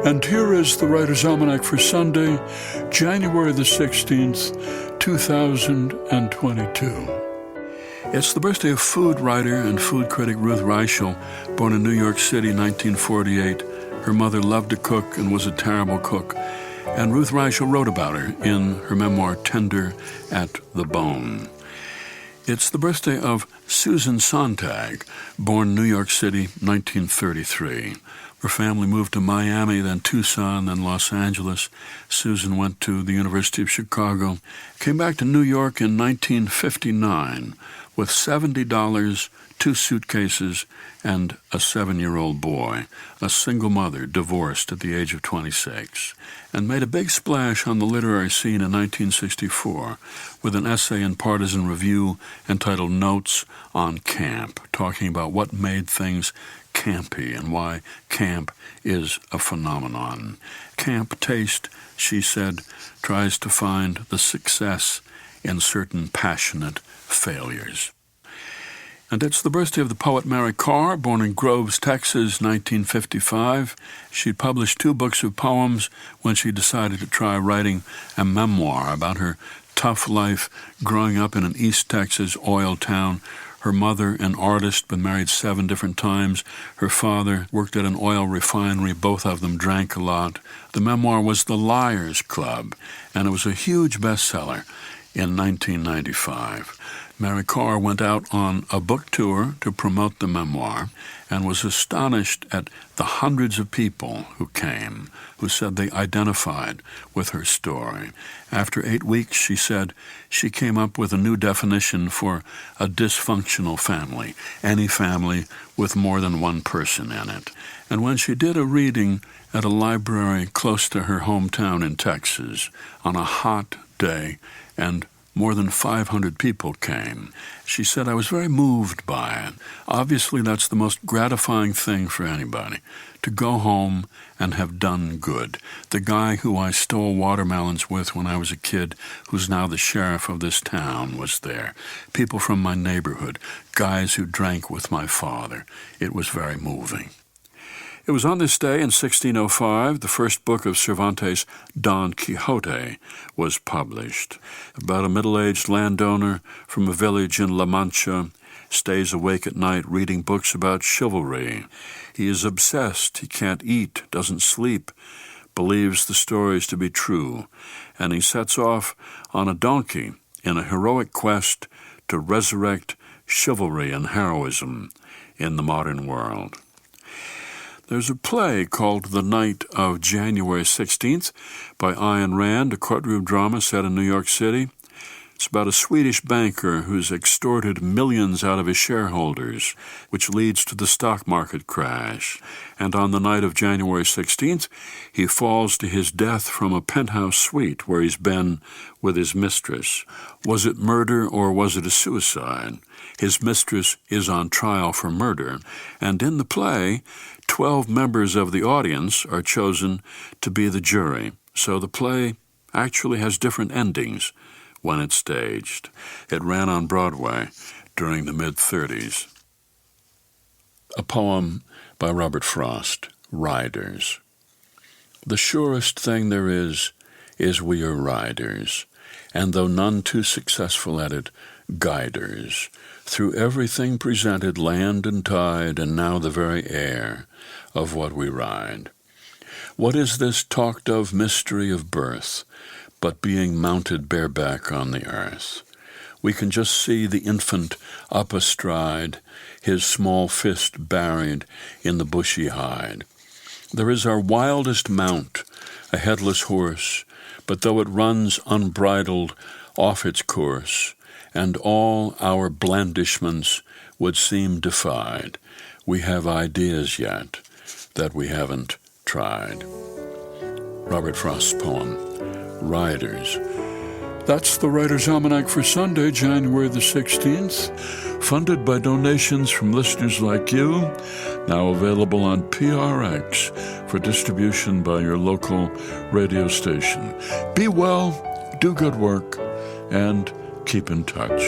And here is the Writer's Almanac for Sunday, January the 16th, 2022. It's the birthday of food writer and food critic Ruth Reichl, born in New York City in 1948. Her mother loved to cook and was a terrible cook, and Ruth Reichl wrote about her in her memoir, Tender at the Bone. It's the birthday of Susan Sontag, born in New York City, 1933. Her family moved to Miami, then Tucson, then Los Angeles. Susan went to the University of Chicago, came back to New York in 1959 with $70, 2 suitcases, and a 7-year-old boy, a single mother, divorced at the age of 26, and made a big splash on the literary scene in 1964 with an essay in Partisan Review entitled Notes on Camp, talking about what made things campy and why camp is a phenomenon. Camp taste, she said, tries to find the success in certain passionate failures. And it's the birthday of the poet Mary Karr, born in Groves, Texas, 1955. She published 2 books of poems when she decided to try writing a memoir about her tough life growing up in an East Texas oil town. Her mother, an artist, been married 7 different times. Her father worked at an oil refinery. Both of them drank a lot. The memoir was The Liars Club, and it was a huge bestseller in 1995. Mary Karr went out on a book tour to promote the memoir and was astonished at the hundreds of people who came, who said they identified with her story. After 8 weeks, she said, she came up with a new definition for a dysfunctional family, any family with more than one person in it. And when she did a reading at a library close to her hometown in Texas on a hot day, and more than 500 people came, she said, I was very moved by it. Obviously, that's the most gratifying thing for anybody, to go home and have done good. The guy who I stole watermelons with when I was a kid, who's now the sheriff of this town, was there. People from my neighborhood, guys who drank with my father. It was very moving. It was on this day in 1605 the first book of Cervantes' Don Quixote was published. About a middle-aged landowner from a village in La Mancha stays awake at night reading books about chivalry. He is obsessed. He can't eat, doesn't sleep, believes the stories to be true, and he sets off on a donkey in a heroic quest to resurrect chivalry and heroism in the modern world. There's a play called The Night of January 16th by Ayn Rand, a courtroom drama set in New York City. It's about a Swedish banker who's extorted millions out of his shareholders, which leads to the stock market crash. And on the night of January 16th, he falls to his death from a penthouse suite where he's been with his mistress. Was it murder or was it a suicide? His mistress is on trial for murder, and in the play, 12 members of the audience are chosen to be the jury. So the play actually has different endings when it's staged. It ran on Broadway during the mid-30s. A poem by Robert Frost, Riders. The surest thing there is we are riders, and though none too successful at it, guiders, through everything presented, land and tide, and now the very air of what we ride. What is this talked of mystery of birth, but being mounted bareback on the earth? We can just see the infant up astride, his small fist buried in the bushy hide. There is our wildest mount, a headless horse, but though it runs unbridled off its course, and all our blandishments would seem defied, we have ideas yet that we haven't tried. Robert Frost's poem, Riders. That's the Writer's Almanac for Sunday, January the 16th, funded by donations from listeners like you, now available on PRX for distribution by your local radio station. Be well, do good work, and keep in touch.